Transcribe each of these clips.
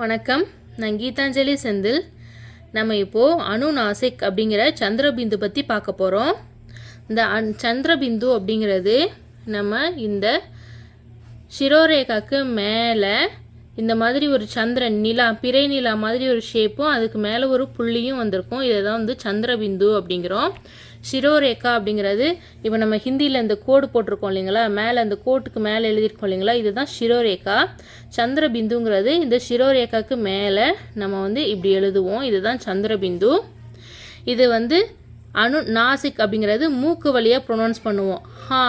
வணக்கம், நான் கீதாஞ்சலி செந்தில். நம்ம இப்போது அனுநாசிக் அப்படிங்கிற சந்திரபிந்து பற்றி பார்க்க போகிறோம். இந்த சந்திரபிந்து அப்படிங்கிறது நம்ம இந்த சிரோரேகாக்கு மேலே இந்த மாதிரி ஒரு சந்திரன் நிலா, பிறை நிலா மாதிரி ஒரு ஷேப்பும் அதுக்கு மேலே ஒரு புள்ளியும் வந்திருக்கும். இதை தான் வந்து சந்திரபிந்து அப்படிங்கிறோம். சிரோரேகா அப்படிங்கிறது இப்போ நம்ம ஹிந்தியில் இந்த கோடு போட்டிருக்கோம் இல்லைங்களா, மேலே அந்த கோட்டுக்கு மேலே எழுதியிருக்கோம் இல்லைங்களா, இதுதான் சிரோரேகா. சந்திரபிந்துங்கிறது இந்த சிரோரேகாக்கு மேலே நம்ம வந்து இப்படி எழுதுவோம். இதுதான் சந்திரபிந்து. இது வந்து நாசிக் அப்படிங்கிறது மூக்கு வழியாக ப்ரொனவுன்ஸ் பண்ணுவோம். ஹா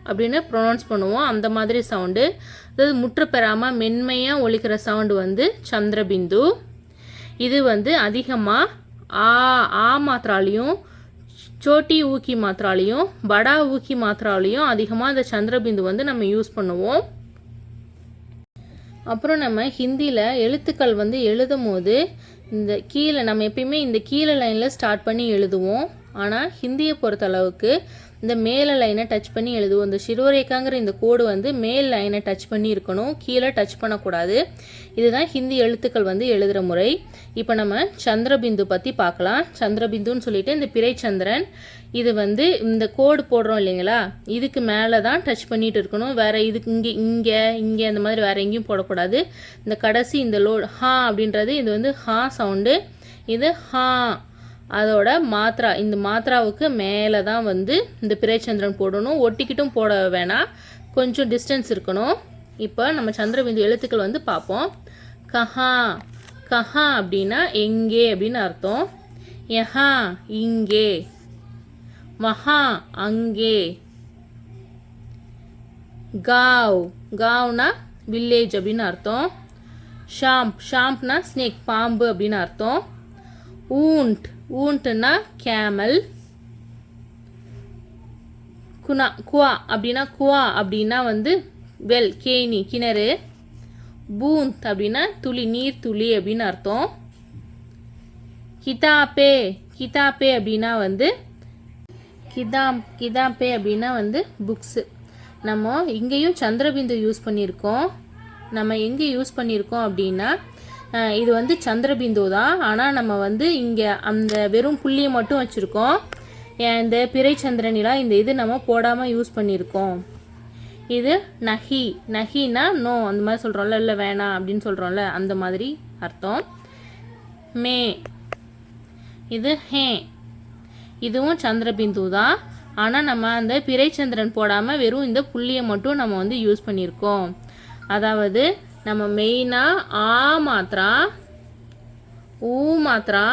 அப்படின்னு ப்ரொனவுன்ஸ் பண்ணுவோம். அந்த மாதிரி சவுண்டு, அதாவது முற்று பெறாமல் மென்மையாக ஒலிக்கிற சவுண்டு வந்து சந்திரபிந்து. இது வந்து அதிகமாக ஆ மாத்திராலையும் சோட்டி ஊக்கி மாத்திராலையும் படா ஊக்கி மாத்திராலையும் அதிகமாக இந்த சந்திரபிந்து வந்து நம்ம யூஸ் பண்ணுவோம். அப்புறம் நம்ம ஹிந்தியில் எழுத்துக்கள் வந்து எழுதும் போது இந்த கீழே நம்ம எப்பயுமே இந்த கீழே லைனில் ஸ்டார்ட் பண்ணி எழுதுவோம். ஆனால் ஹிந்தியை பொறுத்தளவுக்கு இந்த மேலே லைனை டச் பண்ணி எழுதுவோம். இந்த சிரோரேகாங்கிற இந்த கோடு வந்து மேல் லைனை டச் பண்ணி இருக்கணும், கீழே டச் பண்ணக்கூடாது. இதுதான் ஹிந்தி எழுத்துக்கள் வந்து எழுதுகிற முறை. இப்போ நம்ம சந்திரபிந்து பற்றி பார்க்கலாம். சந்திரபிந்துன்னு சொல்லிட்டு இந்த பிறை சந்திரன், இது வந்து இந்த கோடு போடுறோம் இல்லைங்களா, இதுக்கு மேலே தான் டச் பண்ணிட்டு இருக்கணும். வேறு இதுக்கு இங்கே அந்த மாதிரி வேறு எங்கேயும் போடக்கூடாது. இந்த கடைசி இந்த ஹா அப்படின்றது இது வந்து ஹா சவுண்டு. இது ஹா அதோட மாத்ரா, இந்த மாத்ராவுக்கு மேலே தான் வந்து இந்த பிறைச்சந்திரன் போடணும். ஒட்டிக்கிட்டும் போட வேணாம், கொஞ்சம் டிஸ்டன்ஸ் இருக்கணும். இப்போ நம்ம சந்திரபிந்து எழுத்துக்கள் வந்து பார்ப்போம். கஹா, கஹா அப்படின்னா எங்கே அப்படின்னு அர்த்தம். யஹா இங்கே, வஹா அங்கே, காவ், காவ்னா வில்லேஜ் அப்படின்னு அர்த்தம். ஷாம்ப், ஷாம்ப்னா ஸ்னேக், பாம்பு அப்படின்னு அர்த்தம். Wound, ஊண்ட்னா camel. குணா, குவா அப்படின்னா வந்து வெல், கேணி, கிணறு. பூந்த் அப்படின்னா துளி, நீர் துளி அப்படின்னு அர்த்தம். கிதாப்பே, கிதாப்பே அப்படின்னா வந்து கிதாப்பே அப்படின்னா வந்து புக்ஸு. நம்ம இங்கேயும் சந்திரபிந்து யூஸ் பண்ணியிருக்கோம். நம்ம எங்கே யூஸ் பண்ணியிருக்கோம் அப்படின்னா, இது வந்து சந்திரபிந்து தான், ஆனால் நம்ம வந்து இங்கே அந்த வெறும் புள்ளியை மட்டும் வச்சுருக்கோம். இந்த பிறை சந்திரனிலாம் இந்த இது நம்ம போடாமல் யூஸ் பண்ணியிருக்கோம். இது நஹி, நஹினா நோ அந்த மாதிரி சொல்கிறோம்ல, இல்லை வேணாம் அப்படின்னு சொல்கிறோம்ல, அந்த மாதிரி அர்த்தம். மே, இது ஹே, இதுவும் சந்திரபிந்து தான், ஆனால் நம்ம அந்த பிறை சந்திரன் போடாமல் வெறும் இந்த புள்ளியை மட்டும் நம்ம வந்து யூஸ் பண்ணியிருக்கோம். அதாவது நம்ம மெயினாக ஆ மாத்திரா, ஊ மாத்திரா,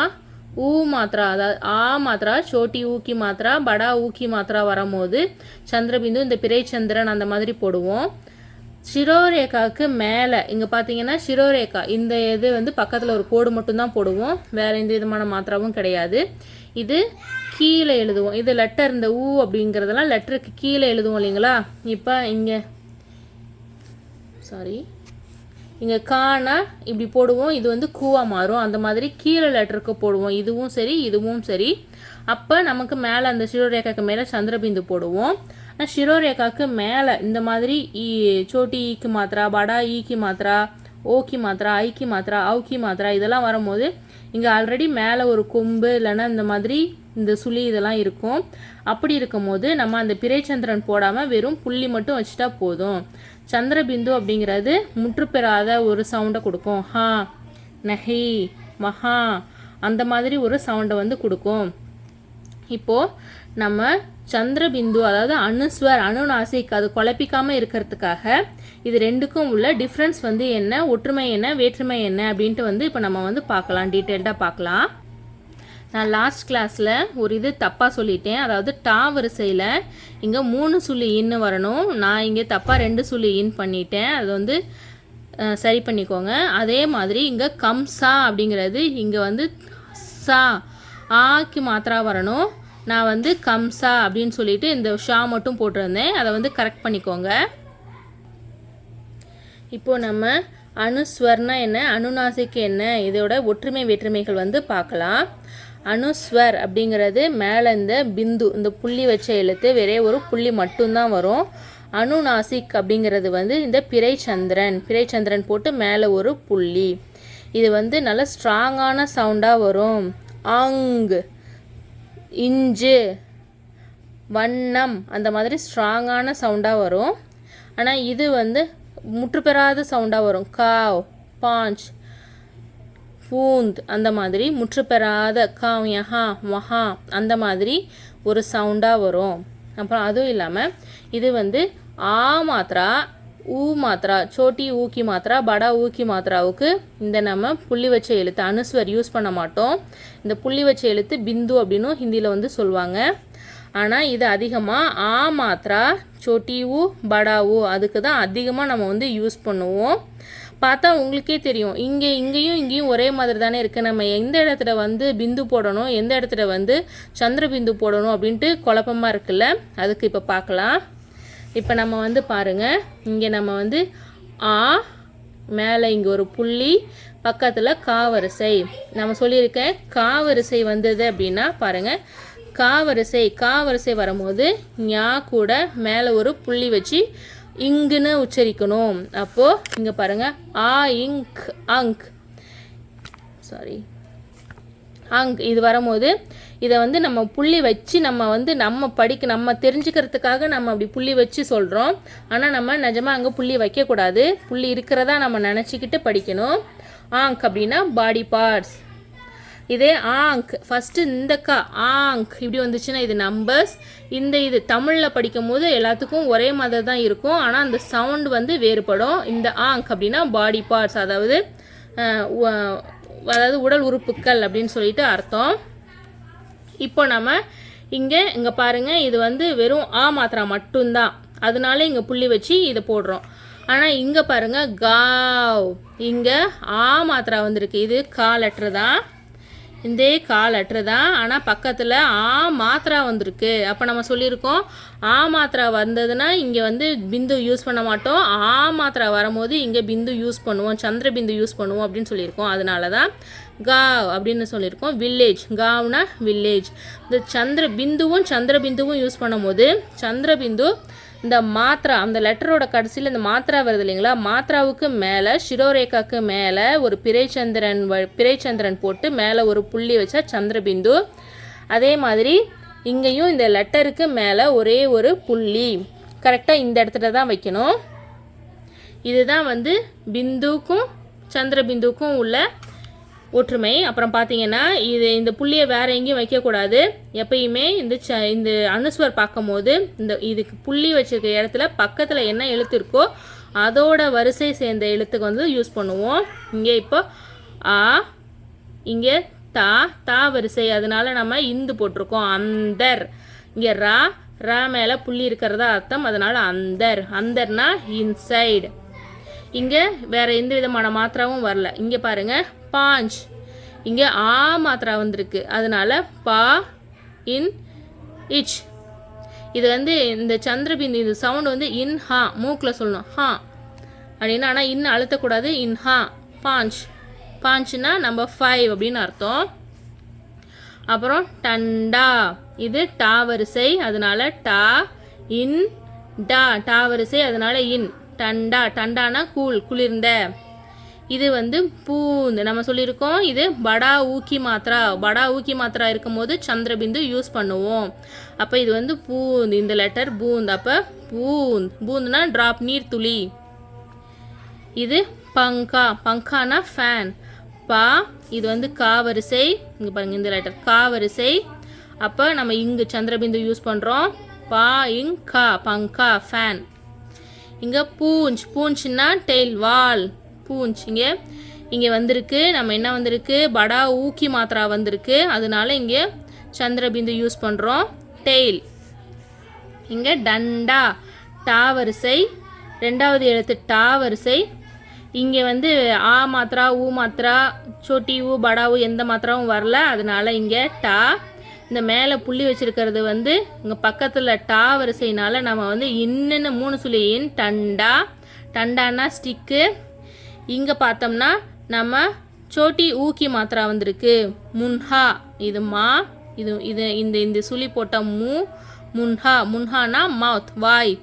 ஊ மாத்திரா, அதாவது ஆ மாத்திரா, சோட்டி ஊக்கி மாத்திரா, படா ஊக்கி மாத்திரா வரும்போது சந்திரபிந்து இந்த பிறை சந்திரன் அந்த மாதிரி போடுவோம். சிரோரேகாவுக்கு மேலே இங்கே பார்த்தீங்கன்னா சிரோரேகா இந்த இது வந்து பக்கத்தில் ஒரு கோடு மட்டும்தான் போடுவோம், வேறு எந்த விதமான மாத்திராவும் கிடையாது. இது கீழே எழுதுவோம். இது லெட்டர், இந்த ஊ அப்படிங்கிறதெல்லாம் லெட்டருக்கு கீழே எழுதுவோம் இல்லைங்களா. இப்போ இங்கே இங்கே கானா இப்படி போடுவோம், இது வந்து கூவா மாறும். அந்த மாதிரி கீழே லெட்டருக்கு போடுவோம், இதுவும் சரி இதுவும் சரி. அப்போ நமக்கு மேலே அந்த சிரோரேகாக்கு மேலே சந்திரபிந்து போடுவோம். சிரோரேகாக்கு மேலே இந்த மாதிரி சோட்டி ஈக்கு மாத்திரா, படா ஈக்கி மாத்திரா, ஓக்கி மாத்திரா, ஐக்கி மாத்திரா, அவுக்கி மாத்திரா இதெல்லாம் வரும்போது இங்கே ஆல்ரெடி மேலே ஒரு கொம்பு இல்லைன்னா இந்த மாதிரி இந்த சுழி இதெல்லாம் இருக்கும். அப்படி இருக்கும் போது நம்ம அந்த பிறைச்சந்திரன் போடாமல் வெறும் புள்ளி மட்டும் வச்சுட்டா போதும். சந்திரபிந்து அப்படிங்கிறது முற்று பெறாத ஒரு சவுண்டை கொடுக்கும். ஹா, நஹி, மஹா அந்த மாதிரி ஒரு சவுண்டை வந்து கொடுக்கும். இப்போது நம்ம சந்திரபிந்து அதாவது அனுஸ்வர், அனுநாசிக் அது குழப்பிக்காமல் இருக்கிறதுக்காக இது ரெண்டுக்கும் உள்ள டிஃப்ரென்ஸ் வந்து என்ன, ஒற்றுமை என்ன, வேற்றுமை என்ன அப்படின்ட்டு வந்து இப்போ நம்ம வந்து பார்க்கலாம், டீட்டெயில்டாக பார்க்கலாம். நான் லாஸ்ட் கிளாஸில் ஒரு இது தப்பாக சொல்லிட்டேன். அதாவது டா வரிசையில் இங்கே 3 சுழி இன்னு வரணும், நான் இங்கே தப்பாக 2 சுழி இன் பண்ணிட்டேன். அது வந்து சரி பண்ணிக்கோங்க. அதே மாதிரி இங்கே கம்சா அப்படிங்கிறது இங்கே வந்து சா ஆக்கு மாத்திரா வரணும். நான் வந்து கம்சா அப்படின்னு சொல்லிட்டு இந்த ஷா மட்டும் போட்டிருந்தேன், அதை வந்து கரெக்ட் பண்ணிக்கோங்க. இப்போது நம்ம அனுஸ்வர்னா என்ன, அனுநாசிக் என்ன, இதோட ஒற்றுமை வேற்றுமைகள் வந்து பார்க்கலாம். அனுஸ்வர் அப்படிங்கிறது மேலே இந்த பிந்து, இந்த புள்ளி வச்ச எழுத்து, வேறே ஒரு புள்ளி மட்டும்தான் வரும். அனுநாசிக் அப்படிங்கிறது வந்து இந்த பிறை சந்திரன் போட்டு மேலே ஒரு புள்ளி. இது வந்து நல்ல ஸ்ட்ராங்கான சவுண்டாக வரும். அங், இஞ்சு, வண்ணம் அந்த மாதிரி ஸ்ட்ராங்கான சவுண்டாக வரும். ஆனால் இது வந்து முற்றுப்பெறாத சவுண்டாக வரும். காவ், பாஞ்ச், பூந்த் அந்த மாதிரி முற்றுப்பெறாத காவ், யஹா, மஹா அந்த மாதிரி ஒரு சவுண்டாக வரும். அப்புறம் அதுவும் இல்லாமல் இது வந்து ஆ மாத்திரா, ஊ மாத்திரா, சோட்டி ஊக்கி மாத்திரா, படா ஊக்கி மாத்திராவுக்கு இந்த நம்ம புள்ளி வச்ச எழுத்து அனுஸ்வர் யூஸ் பண்ண மாட்டோம். இந்த புள்ளி வச்ச எழுத்து பிந்து அப்படின்னு ஹிந்தியில் வந்து சொல்லுவாங்க. ஆனால் இது அதிகமாக ஆ மாத்திரா, சோட்டி ஊ, படா ஊ அதுக்கு தான் அதிகமாக நம்ம வந்து யூஸ் பண்ணுவோம். பார்த்தா உங்களுக்கே தெரியும், இங்கேயும் ஒரே மாதிரி தானே இருக்குது. நம்ம எந்த இடத்துல வந்து பிந்து போடணும், எந்த இடத்துல வந்து சந்திரபிந்து போடணும் அப்படின்ட்டு குழப்பமாக இருக்குல்ல. அதுக்கு இப்போ பார்க்கலாம். இப்போ நம்ம வந்து பாருங்கள், இங்கே நம்ம வந்து ஆ மேலே இங்கே ஒரு புள்ளி, பக்கத்தில் காவரிசை. நம்ம சொல்லியிருக்கேன் காவரிசை வந்தது அப்படின்னா பாருங்கள், காவரிசை வரும்போது ஞா கூட மேலே ஒரு புள்ளி வச்சு இங்குன்னு உச்சரிக்கணும். அப்போது இங்கே பாருங்கள், ஆ இங்க் அங்க், அங்க் இது வரும்போது இதை வந்து நம்ம புள்ளி வச்சு நம்ம தெரிஞ்சுக்கிறதுக்காக நம்ம அப்படி புள்ளி வச்சு சொல்கிறோம். ஆனால் நம்ம நிஜமாக அங்கே புள்ளி வைக்கக்கூடாது. புள்ளி இருக்கிறதா நம்ம நினச்சிக்கிட்டு படிக்கணும். ஆங்க் அப்படின்னா பாடி பார்ட்ஸ். இதே ஆங்க் ஃபஸ்ட்டு இந்த ஆங்க் இப்படி வந்துச்சுன்னா இது நம்பர்ஸ். இது தமிழில் படிக்கும் போது எல்லாத்துக்கும் ஒரே மாதிரி தான் இருக்கும். ஆனால் அந்த சவுண்ட் வந்து வேறுபடும். இந்த ஆங்க் அப்படின்னா பாடி பார்ட்ஸ், அதாவது உடல் உறுப்புக்கள் அப்படின்னு சொல்லிட்டு அர்த்தம். இப்போ நம்ம இங்கே பாருங்கள், இது வந்து வெறும் ஆ மாத்திரா மட்டும்தான், அதனால இங்கே புள்ளி வச்சு இதை போடுறோம். ஆனால் இங்கே பாருங்கள், காவ், இங்கே ஆ மாத்திரா வந்திருக்கு. இது கா லெட்ரு தான், இந்த கா லெட்ரு தான். ஆனால் பக்கத்தில் ஆ மாத்திரா வந்திருக்கு. அப்போ நம்ம சொல்லியிருக்கோம், ஆ மாத்திரா வந்ததுன்னா இங்கே வந்து பிந்து யூஸ் பண்ண மாட்டோம். ஆ மாத்திரா வரும்போது இங்கே பிந்து யூஸ் பண்ணுவோம், சந்திரபிந்து யூஸ் பண்ணுவோம் அப்படின்னு சொல்லியிருக்கோம். அதனால தான் காவ் அப்படின்னு சொல்லியிருக்கோம். வில்லேஜ், காவ்னா வில்லேஜ். இந்த சந்திரபிந்துவும் யூஸ் பண்ணும்போது சந்திரபிந்து இந்த மாத்திரா, அந்த லெட்டரோட கடைசியில் இந்த மாத்திரா வருது இல்லைங்களா, மாத்திராவுக்கு மேலே சிரோரேகாவுக்கு மேலே ஒரு பிறைச்சந்திரன் போட்டு மேலே ஒரு புள்ளி வச்சா சந்திரபிந்து. அதே மாதிரி இங்கேயும் இந்த லெட்டருக்கு மேலே ஒரே ஒரு புள்ளி கரெக்டாக இந்த இடத்துல தான் வைக்கணும். இதுதான் வந்து பிந்துக்கும் சந்திரபிந்துக்கும் உள்ள ஒற்றுமை. அப்புறம் பார்த்தீங்கன்னா இந்த புள்ளியை வேறு எங்கேயும் வைக்கக்கூடாது. எப்பயுமே இந்த அனுஸ்வர் பார்க்கும்போது இதுக்கு புள்ளி வச்சிருக்க இடத்துல பக்கத்தில் என்ன எழுத்து இருக்கோ அதோட வரிசை சேர்ந்த எழுத்துக்கு வந்து யூஸ் பண்ணுவோம். இங்கே இப்போ ஆ, இங்கே தா வரிசை, அதனால நம்ம இந்து போட்டிருக்கோம். அந்தர், இங்கே ரா மேலே புள்ளி இருக்கிறதா அர்த்தம், அதனால அந்தர்னா இன்சைடு. இங்கே வேறு எந்த விதமான மாத்திராவும் வரல. இங்கே பாருங்கள், பாஞ்ச், இங்கே ஆ மாத்திரா வந்திருக்கு, அதனால பா இன் இச். இது வந்து இந்த சந்திரபிந்து இந்த சவுண்டு வந்து இன் ஹா, மூக்கில் சொல்லணும் ஹா அப்படின்னா. ஆனால் இன்னும் அழுத்தக்கூடாது. இன் ஹா, பாஞ்சுனா நம்ம 5 அப்படின்னு அர்த்தம். அப்புறம் டண்டா, இது டா வரிசை, அதனால டா இன் டா வரிசை, அதனால இன் டண்டானா குளிர்ந்த. இது வந்து பூந்த், நம்ம சொல்லியிருக்கோம். இது படா ஊக்கி மாத்திரா இருக்கும் போது சந்திரபிந்து யூஸ் பண்ணுவோம். அப்போ இது வந்து பூந்த், இந்த லெட்டர் பூந்த். அப்போ பூந்த்னா ட்ராப், நீர் துளி. இது பங்கானா ஃபேன். இது வந்து கா வரிசை, இங்கே பாருங்கள் இந்த லெட்டர் கா வரிசை. அப்போ நம்ம இங்கு சந்திரபிந்து யூஸ் பண்ணுறோம். பங்கா ஃபேன். இங்கே பூஞ்சுன்னா டெய்ல், வால், பூஞ்ச். இங்கே வந்திருக்கு, நம்ம என்ன வந்திருக்கு, படா ஊக்கி மாத்திரா வந்திருக்கு, அதனால இங்கே சந்திரபிந்து யூஸ் பண்ணுறோம். டெய்ல். இங்கே டண்டா, டா வரிசை, ரெண்டாவது எழுத்து டா வரிசை. இங்கே வந்து ஆ மாத்திரா, ஊ மாத்திரா, சோட்டி ஊ, படா ஊ எந்த மாத்திராவும் வரல, அதனால இங்கே டா. இந்த மேலே புள்ளி வச்சுருக்கிறது வந்து இங்கே பக்கத்தில் டா வரிசைனால நம்ம வந்து இன்னுன்னு 3 சொல்லி இன் டண்டானா ஸ்டிக்கு. இங்கே பார்த்தோம்னா நம்ம சோட்டி ஊக்கி மாத்திரா வந்திருக்கு. முன்ஹா, இது மா, இது இந்த சுழி போட்ட முன்ஹானா மவுத், வாய்.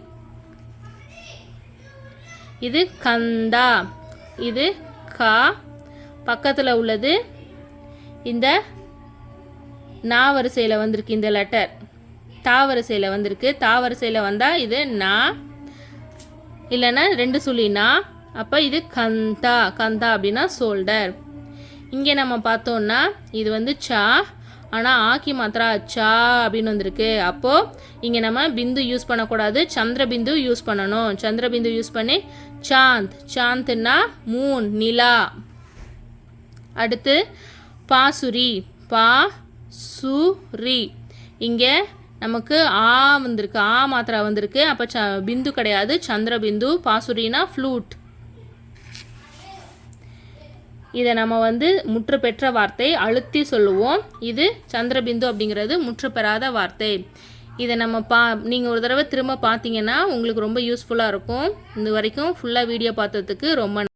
இது கந்தா, இது கா, பக்கத்தில் உள்ளது இந்த நா வரிசையில் வந்திருக்கு. இந்த லெட்டர் தா வரிசையில் வந்திருக்கு. தா வரிசையில் வந்தால் இது நா, இல்லைன்னா 2 சுழி நா. அப்போ இது கந்தா. கந்தா அப்படின்னா ஷோல்டர். இங்கே நம்ம பார்த்தோன்னா இது வந்து சா, ஆனால் ஆக்கி மாத்திரா சா அப்படின்னு வந்திருக்கு. அப்போது இங்கே நம்ம பிந்து யூஸ் பண்ணக்கூடாது, சந்திரபிந்து யூஸ் பண்ணணும். சந்திரபிந்து யூஸ் பண்ணி சாந்த். சாந்த்னா மூன், நிலா. அடுத்து பாசுரி. பாசுரி. இங்கே நமக்கு ஆ வந்திருக்கு, ஆ மாத்திரா வந்திருக்கு. அப்போ பிந்து கிடையாது, சந்திரபிந்து. பாசுரினா ஃப்ளூட். இதை நம்ம வந்து முற்று பெற்ற வார்த்தை, அழுத்தி சொல்லுவோம். இது சந்திரபிந்து அப்படிங்கிறது முற்று பெறாத வார்த்தை. இதை நம்ம நீங்கள் ஒரு தடவை திரும்ப பார்த்தீங்கன்னா உங்களுக்கு ரொம்ப யூஸ்ஃபுல்லாக இருக்கும். இந்த வரைக்கும் ஃபுல்லாக வீடியோ பார்த்ததுக்கு ரொம்ப